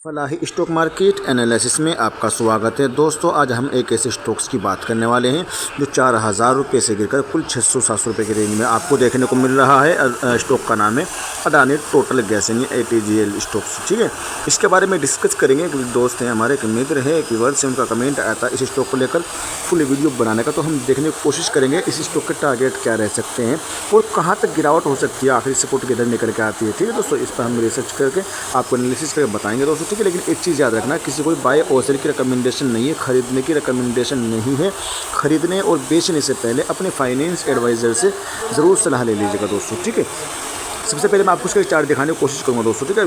Falahi stock market analysis में आपका स्वागत है। दोस्तों, आज हम एक ऐसे स्टॉक्स की बात करने वाले हैं जो 4000 रुपये से गिरकर कुल 600-700 रुपये की रेंज में आपको देखने को मिल रहा है। स्टॉक का नाम है अडानी टोटल गैस यानी ATGL स्टॉक्स। ठीक है, इसके बारे में डिस्कस करेंगे। एक दोस्त हैं हमारे, एक मित्र है, एक वर्ड से उनका कमेंट आया था इस स्टॉक को लेकर फुल वीडियो बनाने का, तो हम देखने की कोशिश करेंगे इस स्टॉक के टारगेट क्या रह सकते हैं और कहाँ तक गिरावट हो सकती है, आखिरी सपोर्ट किधर निकल के आती है। ठीक है दोस्तों, इस पर हम रिसर्च करके आपको एनालिसिस करके बताएंगे दोस्तों। ठीक है, लेकिन एक चीज़ याद रखना, किसी कोई बाय और सेल की रिकमेंडेशन नहीं है, खरीदने की रिकमेंडेशन नहीं है। खरीदने और बेचने से पहले अपने फाइनेंस एडवाइज़र से ज़रूर सलाह ले लीजिएगा दोस्तों। ठीक है, सबसे पहले मैं आपको इसका चार्ट दिखाने की कोशिश करूँगा दोस्तों। ठीक है,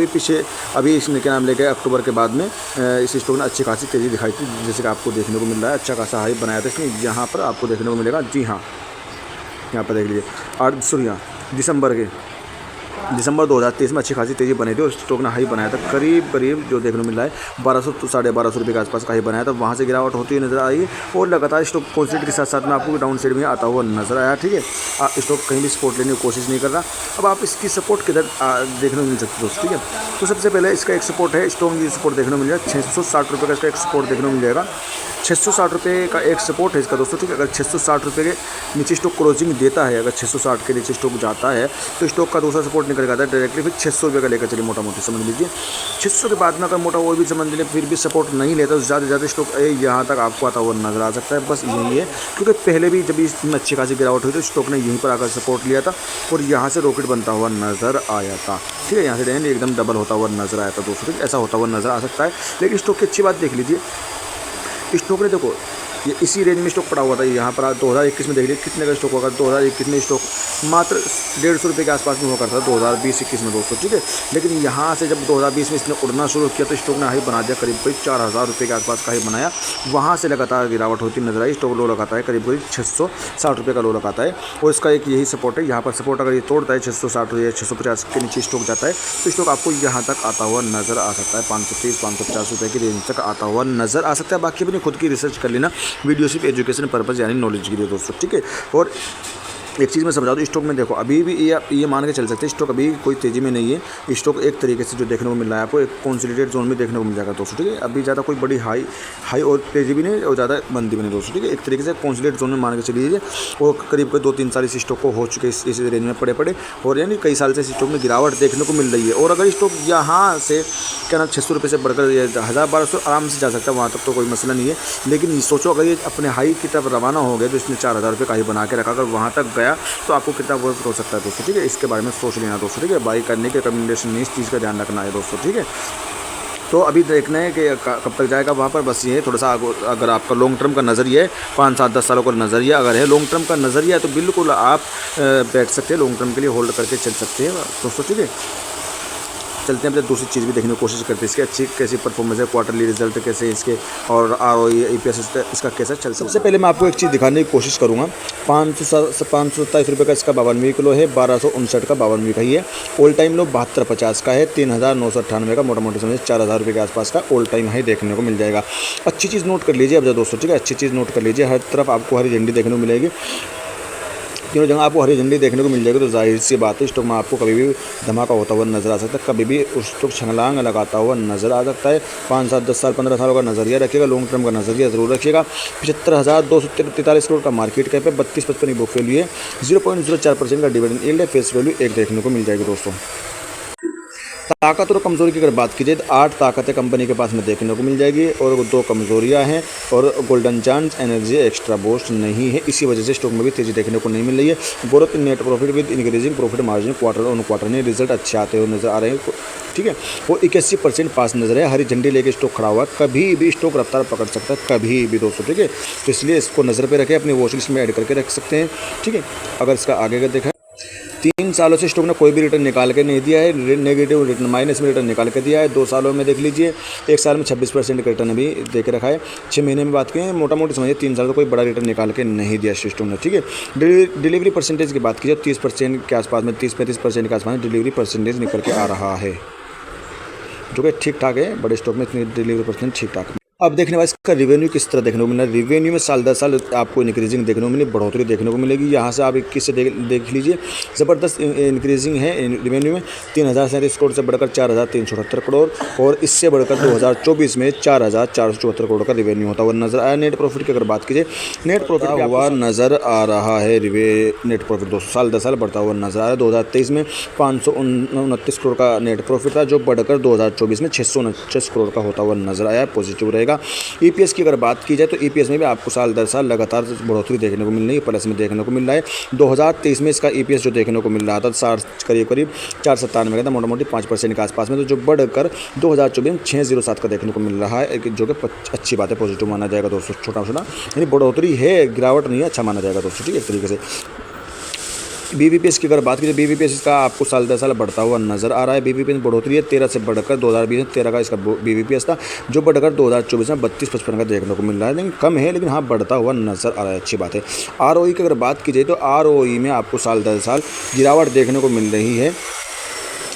अभी इसने क्या नाम लेके अक्टूबर के बाद में इस स्टॉक ने अच्छी खासी तेज़ी दिखाई थी, जैसे कि आपको देखने को मिल रहा है। अच्छा खासा हाई बनाया था इसने, यहाँ पर आपको देखने को मिलेगा। जी हाँ, यहाँ पर देख लीजिए, दिसंबर 2023 में अच्छी खासी तेज़ी बनी थी और स्टॉक ने हाई बनाया था करीब जो देखने को मिल रहा है 1200 to 1250 रुपये के आसपास का हाई बनाया था। वहाँ से गिरावट होती हुई नजर आई और लगातार स्टॉक कॉन्सेंट्रेट के साथ में आपको डाउन साइड में आता हुआ नजर आया। ठीक है, स्टॉक कहीं भी सपोर्ट लेने की कोशिश नहीं कर रहा। अब आप इसकी सपोर्ट किधर देखने को मिल सकती है दोस्तों। ठीक है, तो सबसे पहले इसका एक सपोर्ट है, स्ट्रॉन्ग सपोर्ट देखने को मिल जाएगा 660 रुपये का इसका एक सपोर्ट देखने को मिल जाएगा। 660 रुपये का एक सपोर्ट है इसका दोस्तों। ठीक है, अगर 660 रुपये के नीचे स्टॉक क्रॉसिंग देता है, अगर 660 के नीचे स्टॉक जाता है तो स्टॉक का दूसरा सपोर्ट निकल जाता है डायरेक्टली। फिर 600 रुपये का लेकर चलिए, मोटा मोटी समझ लीजिए। 600 के बाद में अगर मोटा वो भी समझ लीजिए फिर भी सपोर्ट नहीं लेता तो ज़्यादा से ज़्यादा स्टॉक यहाँ तक आपको आता हुआ नजर आ सकता है। बस यही है, क्योंकि पहले भी जब इसमें अच्छी खासी गिरावट हुई तो स्टॉक ने यहीं पर आकर सपोर्ट लिया था और यहाँ से रॉकेट बनता हुआ नजर आया था। ठीक है, यहाँ से एकदम डबल होता हुआ नजर आया था दोस्तों। ठीक है, ऐसा होता हुआ नजर आ सकता है। लेकिन स्टॉक की अच्छी बात देख लीजिए, स्टॉक ने देखो ये इसी रेंज में स्टॉक पड़ा हुआ था। यहाँ पर 2021 में देख लीजिए कितने का स्टॉक होगा। 2021 में स्टॉक मात्र 150 रुपये के आसपास में हुआ करता था 2020-21 में दोस्तों। ठीक है, लेकिन यहाँ से जब 2020 में इसने उड़ना शुरू किया तो स्टॉक ने हाई बना दिया, करीब 4000 रुपये के आसपास का हाई बनाया। वहाँ से लगातार गिरावट होती नजर आई। स्टॉक लो लगाता है करीब 660 रुपये का लो लगाता है और इसका एक यही सपोर्ट है। यहाँ पर सपोर्ट अगर ये तोड़ता है 660 या 650 के नीचे स्टॉक जाता है तो स्टॉक आपको यहाँ तक आता हुआ नजर आ सकता है। 530-550 रुपये की रेंज तक आता हुआ नजर आ सकता है। बाकी अपनी खुद की रिसर्च कर लेना, वीडियो सिर्फ एजुकेशन पर्पस यानी नॉलेज के लिए दोस्तों। ठीक है, और एक चीज़ मैं समझा दूँ, स्टॉक में देखो अभी भी ये मान के चल सकते हैं स्टॉक अभी कोई तेज़ी में नहीं है। स्टॉक एक तरीके से जो देखने को मिल रहा है आपको एक कंसोलिडेटेड जोन में देखने को मिल जाएगा दोस्तों। ठीक है, अभी ज़्यादा कोई बड़ी हाई और तेज़ी भी नहीं और ज़्यादा मंदी भी नहीं दोस्तों। ठीक है, एक तरीके से कंसोलिडेटेड जोन में मान के चलिए और करीब 2-3 साल इस स्टॉक को हो चुके इस रेंज में पड़े और यानी कई साल से इस स्टॉक में गिरावट देखने को मिल रही है। और अगर स्टॉक यहाँ से क्या नाम 600 रुपये से बढ़कर 1000-1200 आराम से जा सकता है, वहाँ तक तो कोई मसला नहीं है। लेकिन सोचो अगर ये अपने हाई की तरफ रवाना हो गया तो इसने 4000 रुपये का हाई बना के रखा, अगर वहाँ तक गया तो आपको कितना वर्थ हो सकता है दोस्तों। ठीक है, इसके बारे में सोच लेना दोस्तों। ठीक है, बाई करने की रिकमेंडेशन नहीं, इस चीज़ का ध्यान रखना है दोस्तों। ठीक है, तो अभी देखना है कि कब तक जाएगा वहाँ पर। बस ये थोड़ा सा अगर आपका लॉन्ग टर्म का नज़रिया है, 5-7-10 सालों का नज़रिया अगर है, लॉन्ग टर्म का नज़रिया है तो बिल्कुल आप बैठ सकते हैं, लॉन्ग टर्म के लिए होल्ड करके चल सकते हैं दोस्तों। ठीक है, चलते हैं, दूसरी चीज़ भी देखने की कोशिश करते हैं इसकी अच्छी कैसी परफॉर्मेंस है, क्वार्टरली रिजल्ट कैसे इसके और ROE EPS इसका कैसा चल। सबसे पहले मैं आपको एक चीज़ दिखाने की कोशिश करूँगा। 527 रुपये का इसका 52वीं किलो है, 1259 का 52वीं का ही है। ऑल टाइम लो 7250 का है, 3998 का मोटा मोटी समझ 4000 रुपये के आसपास का ऑल टाइम हाई देखने को मिल जाएगा। अच्छी चीज़ नोट कर लीजिए अब दोस्तों। ठीक है, अच्छी चीज़ नोट कर लीजिए, हर तरफ आपको हरी झंडी देखने को मिलेगी, तीनों जगह आपको हरी झंडी देखने को मिल जाएगी। तो जाहिर सी बात है स्टॉक में आपको कभी भी धमाका होता हुआ नजर आ सकता है, कभी भी उस स्टॉक छलांग लगाता हुआ नजर आ सकता है। 5-7-10 साल 15 सालों का नजरिया रखिएगा, लॉन्ग टर्म का नजरिया जरूर रखिएगा। 75,243 करोड़ का मार्केट कैप है, 32-55 की बुक वैल्यू है, 0.04% का डिविडेंड यील्ड है, फेस वैल्यू 1 देखने को मिल जाएगी दोस्तों। ताकत और कमज़ोरी की अगर बात कीजिए तो 8 ताकतें कंपनी के पास में देखने को मिल जाएगी और 2 कमज़ोरियां हैं और golden chance energy extra boost नहीं है। इसी वजह से स्टॉक में भी तेज़ी देखने को नहीं मिल रही है। Growth in net profit with increasing profit margin quarter on quarter में रिजल्ट अच्छे आते हुए नजर आ रहे हैं। ठीक है, वो 81% पास नजर है, हरी झंडी लेके स्टॉक खड़ा हुआ, कभी भी स्टॉक रफ्तार पकड़ सकता है, कभी भी दोस्तों। ठीक है, तो इसलिए इसको नज़र पर रखें, अपनी वॉच लिस्ट में ऐड करके रख सकते हैं। ठीक है, अगर इसका आगे का देखा 3 सालों से स्टॉक ने कोई भी रिटर्न निकाल के नहीं दिया है, नेगेटिव रिटर्न माइनस में रिटर्न निकाल के दिया है। 2 सालों में देख लीजिए, 1 साल में 26% का रिटर्न अभी दे के रखा है। 6 महीने में बात करें मोटा मोटी समझिए 3 साल तो कोई बड़ा रिटर्न निकाल के नहीं दिया स्टॉक ने। ठीक है, डिलीवरी परसेंटेज की बात कीजिए 30% के आसपास में, 30-35% के आसपास में डिलीवरी परसेंटेज निकल के आ रहा है, जो कि ठीक ठाक है। बड़े स्टॉक में इतनी डिलीवरी परसेंट ठीक ठाक है। अब देखने वाला इसका रिवेन्यू किस तरह देखने को मिला। रिवेन्यू में साल दर साल आपको इंक्रीजिंग देखने को मिली, बढ़ोतरी देखने को मिलेगी। यहाँ से आप 21 से देख लीजिए, ज़बरदस्त इंक्रीजिंग है रिवेन्यू में। 3,037 करोड़ से बढ़कर 4,378 करोड़, और इससे बढ़कर 2024 में 4,474 करोड़ का रिवेन्यू होता हुआ नजर आया। नेट प्रॉफिट की अगर बात कीजिए, नेट प्रॉफिट हुआ नज़र आ रहा है। नेट प्रॉफिट 200 साल दर साल बढ़ता हुआ नजर आ रहा है। 2023 में 529 करोड़ का नेट प्रॉफिट था, जो बढ़कर 2024 में 649 करोड़ का होता हुआ नजर आया। पॉजिटिव रहेगा। ईपीएस की अगर बात की जाए तो ईपीएस में भी आपको साल दर साल लगातार बढ़ोतरी देखने को मिल रही है, प्लस में देखने को मिल रहा है। 2023 में इसका ईपीएस जो देखने को मिल रहा था करीब 497 का था, मोटा मोटी 5% के आसपास में, तो जो बढ़कर 2024 में 607 का देखने को मिल रहा है, जो कि अच्छी बात है, पॉजिटिव माना जाएगा दोस्तों। छोटा छोटा यानी बढ़ोतरी है, गिरावट नहीं है, अच्छा माना जाएगा दोस्तों, ठीक है। एक तरीके से बीबीपीएस की अगर बात कीजिए, बीबीपीएस का आपको साल दर साल बढ़ता हुआ नजर आ रहा है। बीबीपीएस बढ़ोतरी है 13 से बढ़कर 2020 में 13 का इसका बीबीपीएस था, जो बढ़कर 2024 में 32-55 का देखने को मिल रहा है। लेकिन कम है, लेकिन हाँ बढ़ता हुआ नजर आ रहा है, अच्छी बात है। आरओई की अगर बात की जाए तो आरओई में आपको साल दर साल गिरावट देखने को मिल रही है।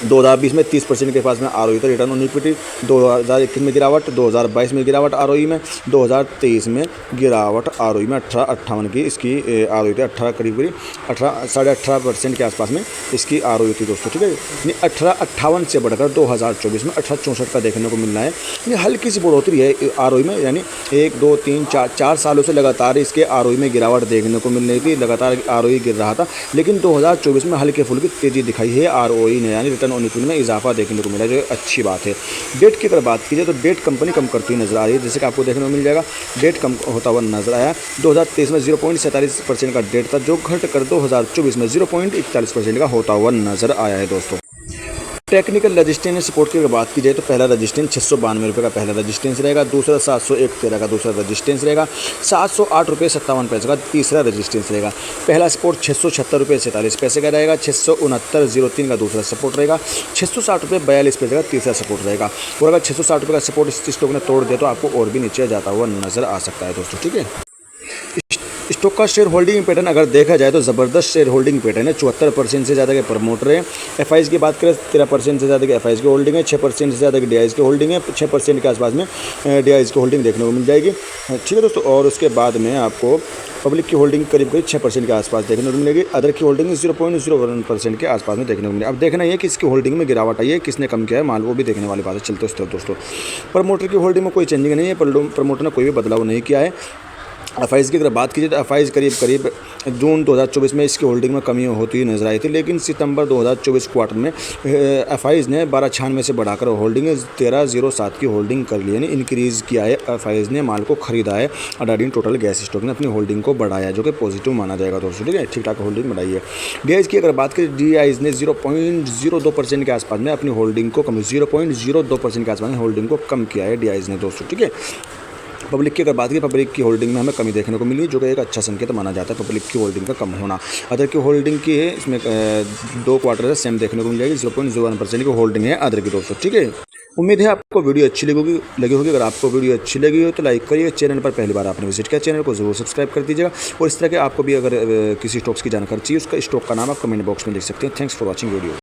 2020 में 30% के पास में आरओई था, रिटर्न ऑन इक्विटी। 2021 में गिरावट, 2022 में गिरावट आरओई में, 2023 में गिरावट आरओई में 18-58 की इसकी आरओई थी। 18 करीब 18.5% के आसपास में इसकी आरओई थी दोस्तों, ठीक है। यानी 18-58 से बढ़कर 2024 में 18-64 का देखने को मिल रहा है। ये हल्की सी बढ़ोतरी है आरओई में, यानी 1 2 3 4 सालों से लगातार इसके आरओई में गिरावट देखने को मिल रही थी, लगातार आरओई गिर रहा था। लेकिन 2024 में हल्के फुल्की तेज़ी दिखाई है आरओई ने, यानी रिटर्न ऑन इक्विटी में इजाफा देखने को मिला, जो अच्छी बात है। डेट की अगर बात की जाए तो डेट कंपनी कम करती हुई नजर आ रही है, जैसे कि आपको देखने को मिल जाएगा। डेट कम होता हुआ नजर आया। 2023 में 0.47% का डेट था, जो घटकर 2024 में 0.41% का होता हुआ नजर आया है दोस्तों। टेक्निकल रजिस्टेंस सपोर्ट की अगर बात की जाए तो पहला रजिस्टेंस 692 रुपये का पहला रजिस्टेंस रहेगा, दूसरा 701.13 का दूसरा रजिस्टेंस रहेगा, 708 रुपये 57 पैसे का तीसरा रजिस्टेंस रहेगा। पहला सपोर्ट 676 रुपये 47 पैसे का रहेगा, 669.03 का दूसरा सपोर्ट रहेगा, 660 रुपये 42 पैसे का तीसरा सपोर्ट रहेगा। और अगर 660 रुपये का सपोर्ट इस स्टॉक ने तोड़ दिया तो आपको और भी नीचे जाता हुआ नजर आ सकता है दोस्तों, ठीक है। स्टॉक का शेयर होल्डिंग पैटर्न अगर देखा जाए तो ज़बरदस्त शेयर होल्डिंग पैटर्न है। 74% से ज़्यादा के प्रमोटर है। एफआईज की बात करें 13% से ज़्यादा के एफआईज की होल्डिंग है, 6% से ज़्यादा की डीआईज की होल्डिंग है, 6% के आसपास में डीआईज की होल्डिंग देखने को मिल जाएगी, ठीक है दोस्तों। और उसके बाद में आपको पब्लिक की होल्डिंग करीब 6% के आसपास देखने को मिलेगी। अदर की होल्डिंग 0.01% के आसपास में देखने को मिलेगी। अब देखना है कि इसकी होल्डिंग में गिरावट आई है, किसने कम किया है माल, वो भी देखने वाली बात है। चलते उस तरफ दोस्तों, प्रमोटर की होल्डिंग में कोई चेंजिंग नहीं है, प्रमोटर ने कोई भी बदलाव नहीं किया है। एफआईज की अगर बात कीजिए तो एफआईज करीब जून 2024 में इसकी होल्डिंग में कमी होती हुई नजर आई थी, लेकिन सितंबर 2024 क्वार्टर में एफआईज ने 1296 से बढ़ाकर होल्डिंग 1307 की होल्डिंग कर ली, यानी इंक्रीज़ किया है। एफआईज ने माल को खरीदा है। अडानी टोटल गैस स्टॉक ने अपनी होल्डिंग को बढ़ाया, जो कि पॉजिटिव माना जाएगा दोस्तों, ठीक है। ठीक ठाक होल्डिंग बढ़ाई है। डीआईज की अगर बात करें, डीआईज ने 0.02% के आसपास में अपनी होल्डिंग को 0.02% के आसपास में होल्डिंग को कम किया है डीआईज ने दोस्तों, ठीक है। पब्लिक की अगर बात की, पब्लिक की होल्डिंग में हमें कमी देखने को मिली, जो कि एक अच्छा संकेत माना जाता है पब्लिक की होल्डिंग का कम होना। अदर की होल्डिंग की है, इसमें 2 क्वार्टर से सेम देखने को मिल जाएगी। 0.01% की होल्डिंग है अदर की दोस्तों, ठीक है। उम्मीद है आपको वीडियो अच्छी लगी होगी। अगर आपको वीडियो अच्छी लगी हो तो लाइक करिए। चैनल पर पहली बार आपने विजिट किया, चैनल को जरूर सब्सक्राइब कर दीजिएगा। और इस तरह के आपको भी अगर किसी स्टॉक्स की जानकारी चाहिए, उसका स्टॉक का नाम आप कमेंट बॉक्स में लिख सकते हैं। Thanks for watching video.